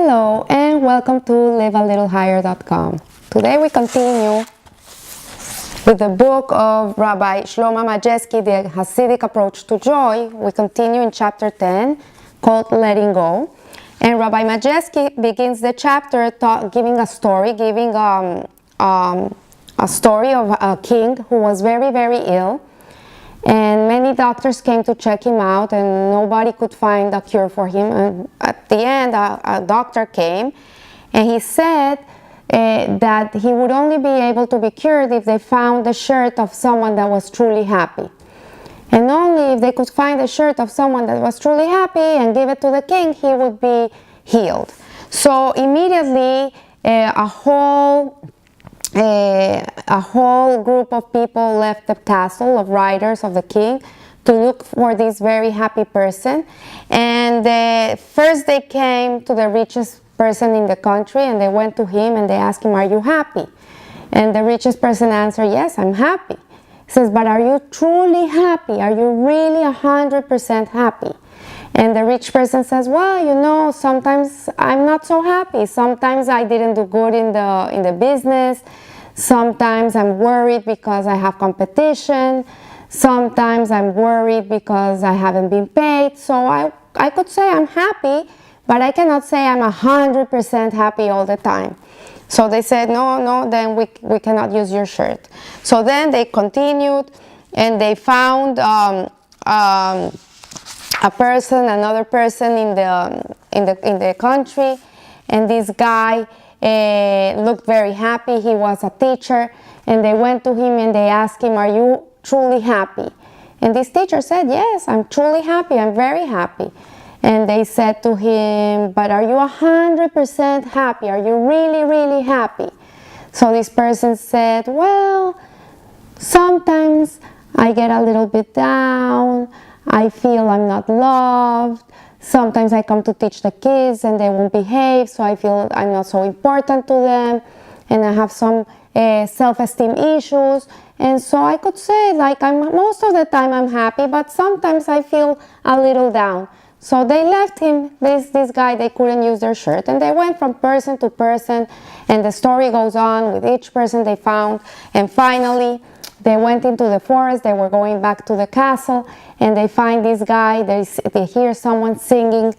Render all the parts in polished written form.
Hello and welcome to livealittlehigher.com. Today we continue with the book of Rabbi Shlomo Majewski, The Hasidic Approach to Joy. We continue in chapter 10 called Letting Go. And Rabbi Majewski begins the chapter giving a story, a story of a king who was very, very ill. And many doctors came to check him out and nobody could find a cure for him. And at the end, a doctor came and he said that he would only be able to be cured if they found the shirt of someone that was truly happy. And only if they could find the shirt of someone that was truly happy and give it to the king, he would be healed. So immediately a whole group of people left the castle of riders of the king to look for this very happy person. And first they came to the richest person in the country and they went to him and they asked him, "Are you happy?" And the richest person answered, "Yes, I'm happy." He says, "But are you truly happy? Are you really 100% happy?" And the rich person says, "Well, you know, sometimes I'm not so happy. Sometimes I didn't do good in the business. Sometimes I'm worried because I have competition. Sometimes I'm worried because I haven't been paid. So I could say I'm happy, but I cannot say I'm 100% happy all the time." So they said, no, then we cannot use your shirt. So then they continued and they found another person in the country, and this guy looked very happy. He was a teacher, and they went to him and they asked him, "Are you truly happy?" And this teacher said, "Yes, I'm truly happy. I'm very happy." And they said to him, "But are you 100% happy? Are you really, really happy?" So this person said, "Well, sometimes I get a little bit down. I feel I'm not loved. Sometimes I come to teach the kids and they won't behave, so I feel I'm not so important to them. And I have some self-esteem issues. And so I could say, like, most of the time I'm happy, but sometimes I feel a little down." So they left him, this guy, they couldn't use their shirt. And they went from person to person, and the story goes on with each person they found. And finally, they went into the forest, they were going back to the castle, and they find this guy, they hear someone singing,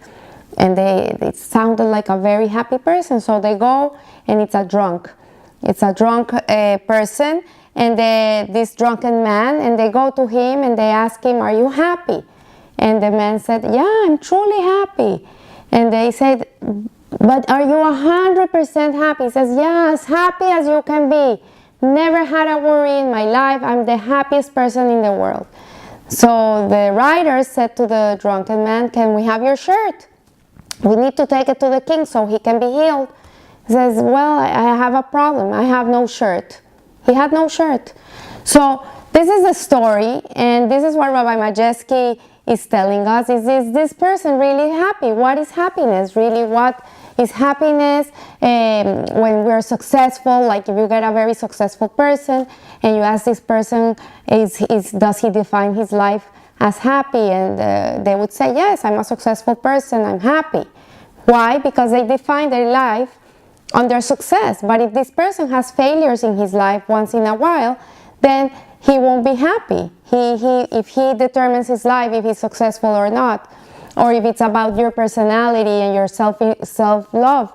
and it sounded like a very happy person. So they go, and it's a drunk person, and this drunken man, and they go to him, and they ask him, "Are you happy?" And the man said, "Yeah, I'm truly happy." And they said, "But are you 100% happy?" He says, "Yeah, as happy as you can be. Never had a worry in my life. I'm the happiest person in the world." So the riders said to the drunken man, "Can we have your shirt? We need to take it to the king so he can be healed." He says, "Well, I have a problem. I have no shirt." He had no shirt. So this is the story, and this is what Rabbi Majewski is telling us. Is this person really happy? What is happiness? Really, what is happiness when we're successful? Like if you get a very successful person and you ask this person, does he define his life as happy? And they would say, "Yes, I'm a successful person, I'm happy." Why? Because they define their life on their success. But if this person has failures in his life once in a while, then he won't be happy. If he determines his life, if he's successful or not, or if it's about your personality and your self-love,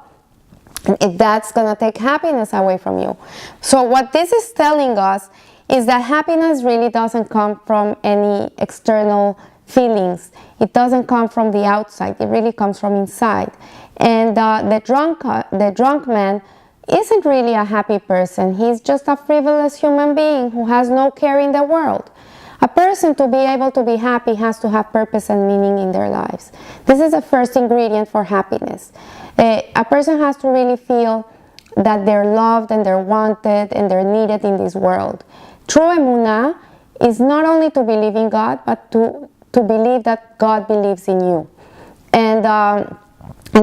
that's going to take happiness away from you. So what this is telling us is that happiness really doesn't come from any external feelings. It doesn't come from the outside. It really comes from inside. And the drunk man isn't really a happy person. He's just a frivolous human being who has no care in the world. A person, to be able to be happy, has to have purpose and meaning in their lives. This is the first ingredient for happiness. A person has to really feel that they're loved and they're wanted and they're needed in this world. True emunah is not only to believe in God, but to believe that God believes in you. And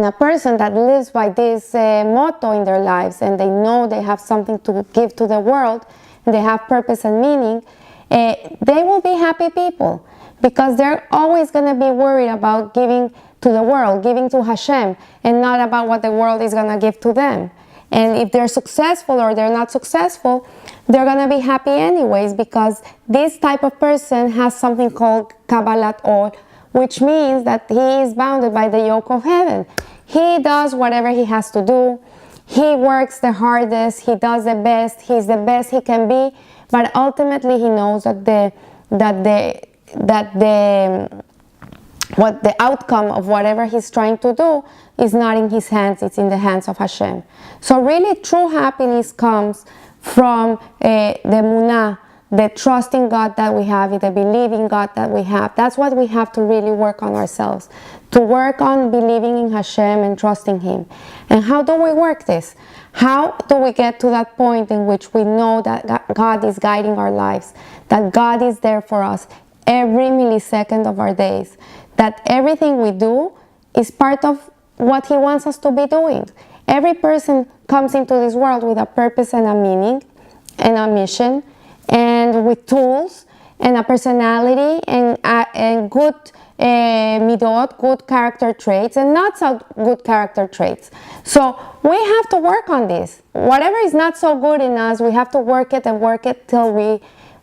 a person that lives by this motto in their lives, and they know they have something to give to the world, and they have purpose and meaning, they will be happy people, because they're always going to be worried about giving to the world, giving to Hashem, and not about what the world is going to give to them. And if they're successful or they're not successful, they're going to be happy anyways, because this type of person has something called Kabbalat Ol, which means that he is bounded by the yoke of heaven. He does whatever he has to do. He works the hardest. He does the best. He's the best he can be. But ultimately, he knows that the outcome of whatever he's trying to do is not in his hands. It's in the hands of Hashem. So really, true happiness comes from the emunah, the trust in God that we have, the believing God that we have. That's what we have to really work on ourselves, to work on believing in Hashem and trusting Him. And how do we work this? How do we get to that point in which we know that God is guiding our lives, that God is there for us every millisecond of our days, that everything we do is part of what He wants us to be doing? Every person comes into this world with a purpose and a meaning and a mission, and with tools and a personality and good midot, good character traits, and not so good character traits. So we have to work on this. Whatever is not so good in us, we have to work it till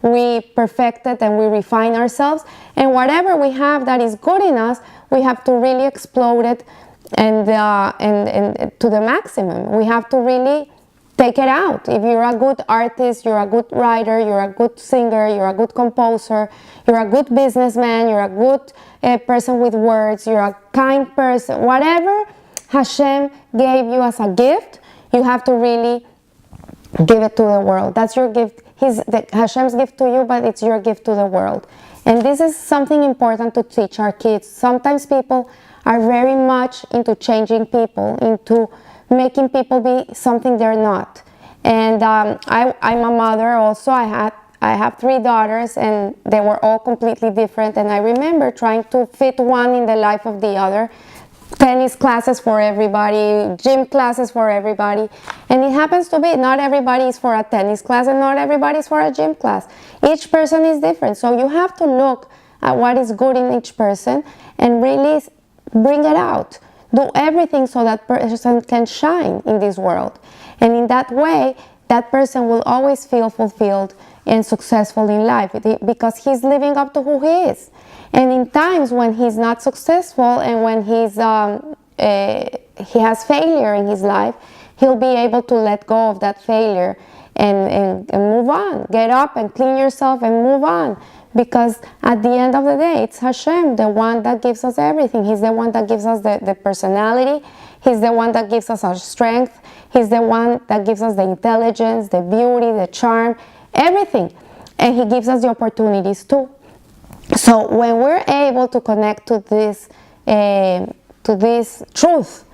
we perfect it and we refine ourselves. And whatever we have that is good in us, we have to really explode it and to the maximum. We have to really take it out. If you're a good artist, you're a good writer, you're a good singer, you're a good composer, you're a good businessman, you're a good person with words, you're a kind person, whatever Hashem gave you as a gift, you have to really give it to the world. That's your gift. Hashem's gift to you, but it's your gift to the world. And this is something important to teach our kids. Sometimes people are very much into changing people, into making people be something they're not. And I'm a mother also. I have 3 daughters, and they were all completely different. And I remember trying to fit one in the life of the other. Tennis classes for everybody, gym classes for everybody. And it happens to be not everybody is for a tennis class and not everybody is for a gym class. Each person is different. So you have to look at what is good in each person and really bring it out. Do everything so that person can shine in this world. And in that way, that person will always feel fulfilled and successful in life because he's living up to who he is. And in times when he's not successful and when he has failure in his life, he'll be able to let go of that failure and move on. Get up and clean yourself and move on. Because at the end of the day, it's Hashem, the one that gives us everything. He's the one that gives us the personality. He's the one that gives us our strength. He's the one that gives us the intelligence, the beauty, the charm, everything. And He gives us the opportunities too. So when we're able to connect to this truth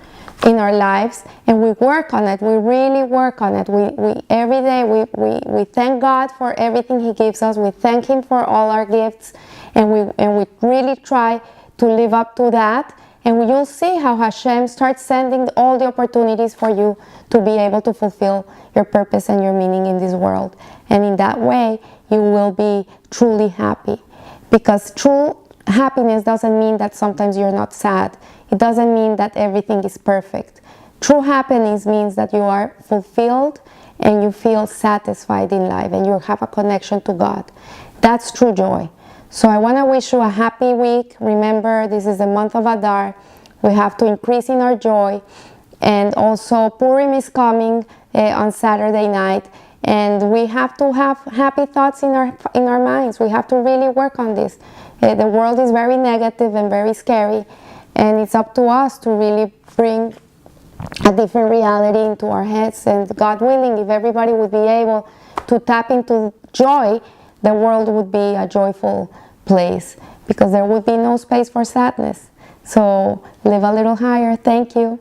in our lives, and we work on it, we really work on it. We every day we thank God for everything He gives us. We thank Him for all our gifts, and we really try to live up to that. And you'll see how Hashem starts sending all the opportunities for you to be able to fulfill your purpose and your meaning in this world. And in that way, you will be truly happy. Because true happiness doesn't mean that sometimes you're not sad. It doesn't mean that everything is perfect. True happiness means that you are fulfilled and you feel satisfied in life and you have a connection to God. That's true joy. So I want to wish you a happy week. Remember, this is the month of Adar. We have to increase in our joy. And also Purim is coming on Saturday night. And we have to have happy thoughts in our minds. We have to really work on this. The world is very negative and very scary. And it's up to us to really bring a different reality into our heads. And God willing, if everybody would be able to tap into joy, the world would be a joyful place because there would be no space for sadness. So live a little higher. Thank you.